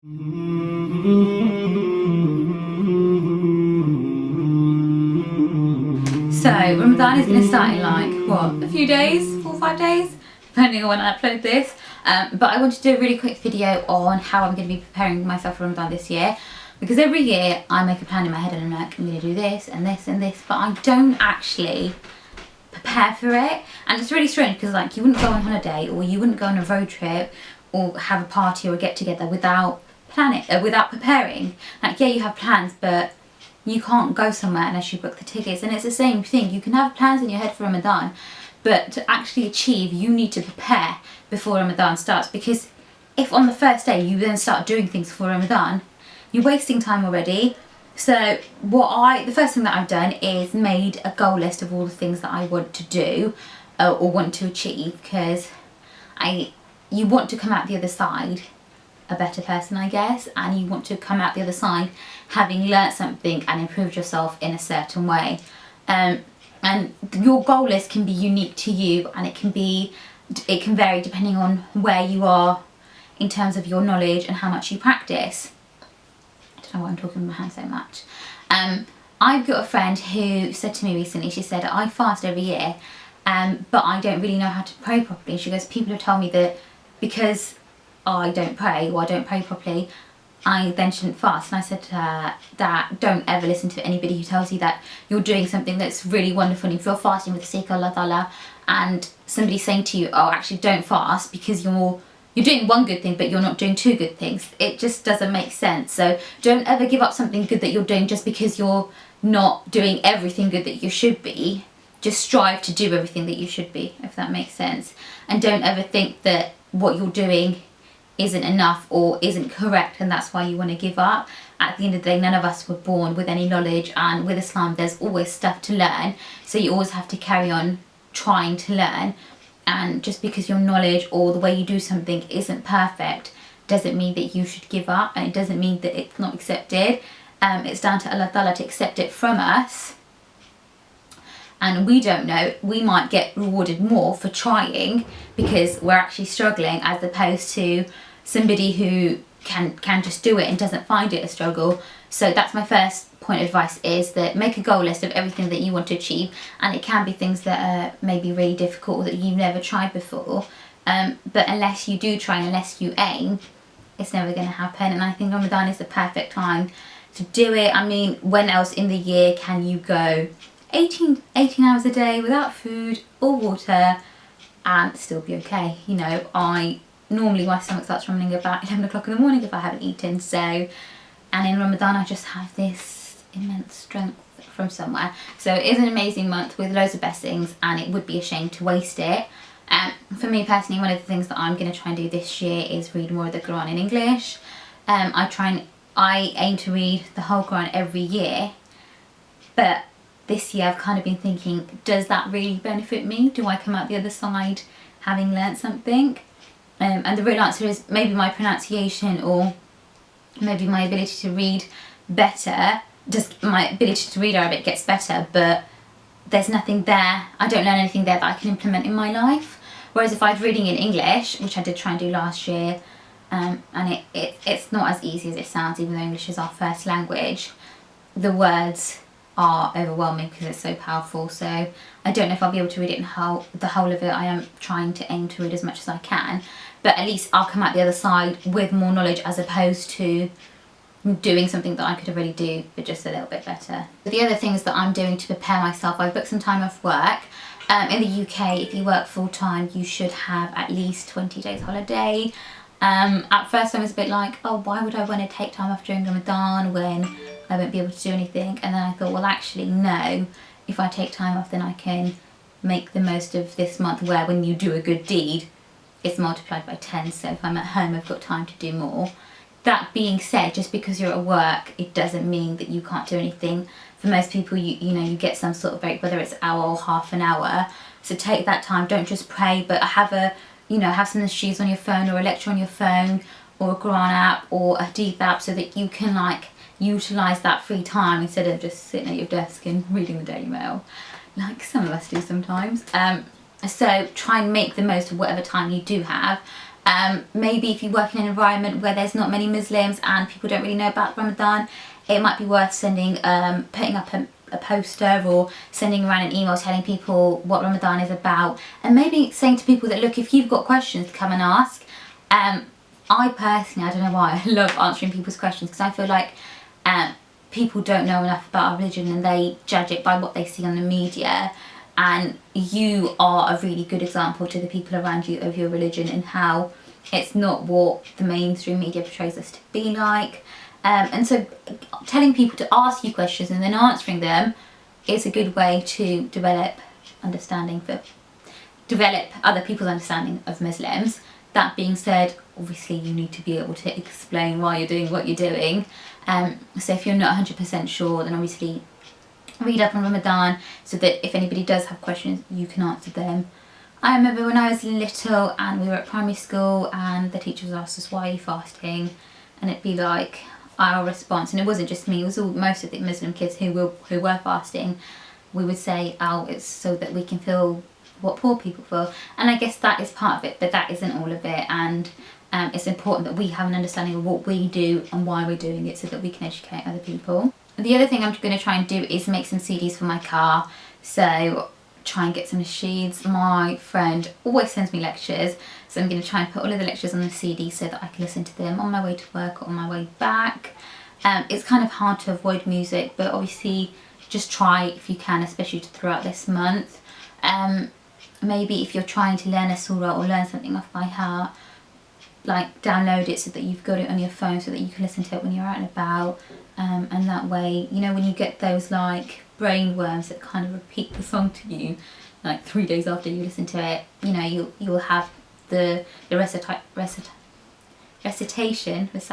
So Ramadan is going to start in like, what, a few days, 4 or 5 days, depending on when I upload this. But I want to do a really quick video on how I'm going to be preparing myself for Ramadan this year. Because every year I make a plan in my head and I'm like, I'm going to do this and this and this, but I don't actually prepare for it. And it's really strange because like you wouldn't go on holiday or you wouldn't go on a road trip or have a party or a get together without planning, without preparing. Like, yeah, you have plans, but you can't go somewhere unless you book the tickets. And it's the same thing. You can have plans in your head for Ramadan, but to actually achieve, you need to prepare before Ramadan starts. Because if on the first day you then start doing things for Ramadan, you're wasting time already. So the first thing that I've done is made a goal list of all the things that I want to do or want to achieve, because you want to come out the other side a better person, I guess, and you want to come out the other side having learnt something and improved yourself in a certain way. And your goal list can be unique to you, and it can vary depending on where you are in terms of your knowledge and how much you practice. I don't know why I'm talking with my hand so much. I've got a friend who said to me recently, she said, I fast every year, but I don't really know how to pray properly. She goes, people have told me that because I don't pray or I don't pray properly, I then shouldn't fast. And I said to her that don't ever listen to anybody who tells you that you're doing something that's really wonderful. And if you're fasting with the sake of Allah Ta'ala and somebody's saying to you, oh, actually don't fast because you're doing one good thing but you're not doing two good things, it just doesn't make sense. So don't ever give up something good that you're doing just because you're not doing everything good that you should be. Just strive to do everything that you should be, if that makes sense. And don't ever think that what you're doing isn't enough or isn't correct and that's why you want to give up. At the end of the day, none of us were born with any knowledge, and with Islam there's always stuff to learn, so you always have to carry on trying to learn. And just because your knowledge or the way you do something isn't perfect doesn't mean that you should give up, and it doesn't mean that it's not accepted. It's down to Allah Ta'ala to accept it from us, and we don't know, we might get rewarded more for trying because we're actually struggling, as opposed to somebody who can just do it and doesn't find it a struggle. So that's my first point of advice, is that make a goal list of everything that you want to achieve, and it can be things that are maybe really difficult or that you've never tried before, but unless you do try and unless you aim, it's never going to happen. And I think Ramadan is the perfect time to do it. I mean, when else in the year can you go 18 hours a day without food or water and still be okay? You know, normally my stomach starts rumbling about 11 o'clock in the morning if I haven't eaten. So, and in Ramadan I just have this immense strength from somewhere. So it is an amazing month with loads of blessings, and it would be a shame to waste it. For me personally, one of the things that I'm going to try and do this year is read more of the Quran in English. I aim to read the whole Quran every year, but this year I've kind of been thinking, does that really benefit me? Do I come out the other side having learnt something? And the real answer is maybe my pronunciation, or maybe my ability to read better, just my ability to read Arabic gets better, but there's nothing there. I don't learn anything there that I can implement in my life. Whereas if I was reading in English, which I did try and do last year, and it's not as easy as it sounds, even though English is our first language, the words are overwhelming because it's so powerful. So I don't know if I'll be able to read it in the whole of it. I am trying to aim to read as much as I can, but at least I'll come out the other side with more knowledge, as opposed to doing something that I could already do but just a little bit better. The other things that I'm doing to prepare myself, I've booked some time off work. In the UK, if you work full-time, you should have at least 20 days holiday. At first I was a bit like, oh, why would I want to take time off during Ramadan when I won't be able to do anything? And then I thought, well, actually no, if I take time off then I can make the most of this month, where when you do a good deed it's multiplied by 10. So if I'm at home I've got time to do more. That being said, just because you're at work, it doesn't mean that you can't do anything. For most people, you know, you get some sort of break, whether it's an hour or half an hour. So take that time. Don't just pray, but have some nasheeds on your phone, or a lecture on your phone, or a Quran app, or a deep app, so that you can like utilise that free time instead of just sitting at your desk and reading the Daily Mail, like some of us do sometimes. So try and make the most of whatever time you do have. Maybe if you work in an environment where there's not many Muslims and people don't really know about Ramadan, it might be worth sending, putting up a poster or sending around an email telling people what Ramadan is about, and maybe saying to people that, look, if you've got questions, come and ask. I personally, I don't know why, I love answering people's questions, because I feel like people don't know enough about our religion and they judge it by what they see on the media, and you are a really good example to the people around you of your religion and how it's not what the mainstream media portrays us to be like. And so telling people to ask you questions and then answering them is a good way to develop other people's understanding of Muslims. That being said, obviously you need to be able to explain why you're doing what you're doing. So if you're not 100% sure, then obviously read up on Ramadan so that if anybody does have questions, you can answer them. I remember when I was little and we were at primary school and the teachers asked us, why are you fasting? And it'd be like our response, and it wasn't just me, it was most of the Muslim kids who were fasting, we would say, oh, it's so that we can feel what poor people feel. And I guess that is part of it, but that isn't all of it. And it's important that we have an understanding of what we do and why we're doing it so that we can educate other people. The other thing I'm going to try and do is make some CDs for my car. So try and get some nasheeds. My friend always sends me lectures, so I'm going to try and put all of the lectures on the CD so that I can listen to them on my way to work or on my way back. It's kind of hard to avoid music, but obviously just try if you can, especially throughout this month. Maybe if you're trying to learn a surah or learn something off by heart, like download it so that you've got it on your phone so that you can listen to it when you're out and about. And that way, you know, when you get those like brain worms that kind of repeat the song to you like 3 days after you listen to it, you know, you'll have the recitation, I've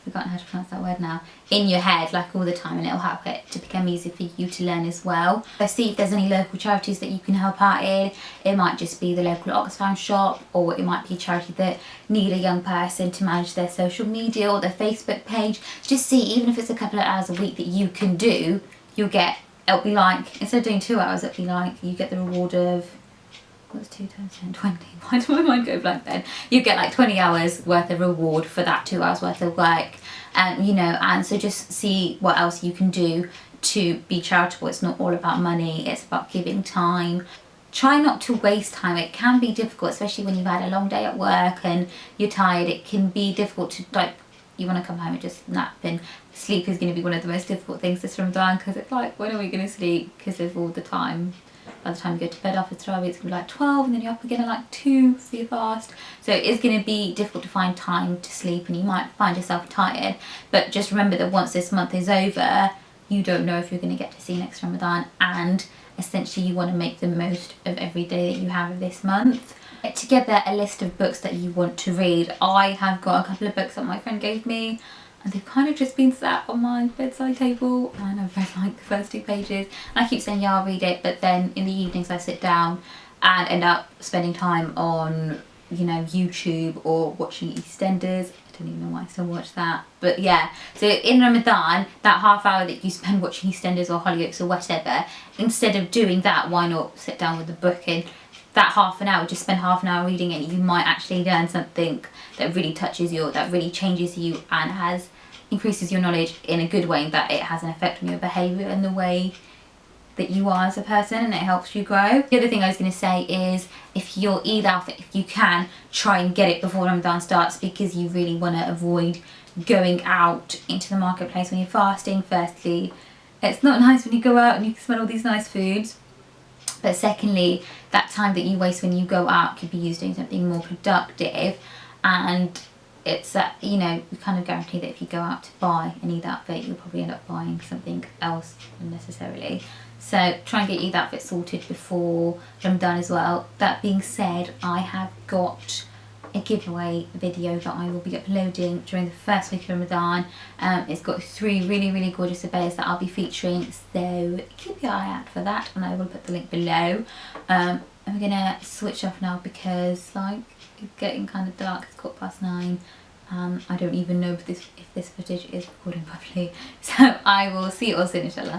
forgotten how to pronounce that word now, in your head like all the time, and it'll help it to become easier for you to learn as well. So see if there's any local charities that you can help out in. It might just be the local Oxfam shop, or it might be a charity that need a young person to manage their social media or their Facebook page. Just see, even if it's a couple of hours a week that you can do, it'll be like, instead of doing 2 hours, it'll be like you get the reward of, what's 2 times 10? 20. Why did my mind go blank then? You get like 20 hours worth of reward for that 2 hours worth of work. You know, and so just see what else you can do to be charitable. It's not all about money, it's about giving time. Try not to waste time. It can be difficult, especially when you've had a long day at work and you're tired. It can be difficult to, like, you want to come home and just nap, and sleep is going to be one of the most difficult things this Ramadan, because it's like, when are we going to sleep? Because of all the time. By the time you go to bed after Tarawih, it's going to be like 12, and then you're up again at like 2 for your fast. So it is going to be difficult to find time to sleep, and you might find yourself tired. But just remember that once this month is over, you don't know if you're going to get to see next Ramadan, and essentially you want to make the most of every day that you have of this month. Get together a list of books that you want to read. I have got a couple of books that my friend gave me, and they've kind of just been sat on my bedside table, and I've read like the first 2 pages, and I keep saying, yeah, I'll read it, but then in the evenings I sit down and end up spending time on, you know, YouTube or watching EastEnders. I don't even know why I still watch that, but yeah. So in Ramadan, that half hour that you spend watching EastEnders or Hollyoaks or whatever, instead of doing that, why not sit down with a book, and that half an hour, just spend half an hour reading it. You might actually learn something that really touches you, that really changes you, and increases your knowledge in a good way, that it has an effect on your behaviour and the way that you are as a person, and it helps you grow. The other thing I was going to say is, if your Eid outfit, if you can, try and get it before Ramadan starts, because you really want to avoid going out into the marketplace when you're fasting. Firstly, it's not nice when you go out and you can smell all these nice foods. But secondly, that time that you waste when you go out could be used doing something more productive, and it's you know, you kind of guarantee that if you go out to buy an Eid outfit, you'll probably end up buying something else unnecessarily. So try and get your Eid outfit sorted before Ramadan as well. That being said, I have got a giveaway video that I will be uploading during the first week of Ramadan. It's got 3 really gorgeous abayas that I'll be featuring, so keep your eye out for that, and I will put the link below. I'm gonna switch off now because like it's getting kind of dark. It's 9:15. I don't even know if this footage is recording properly, so I will see you all soon, inshallah.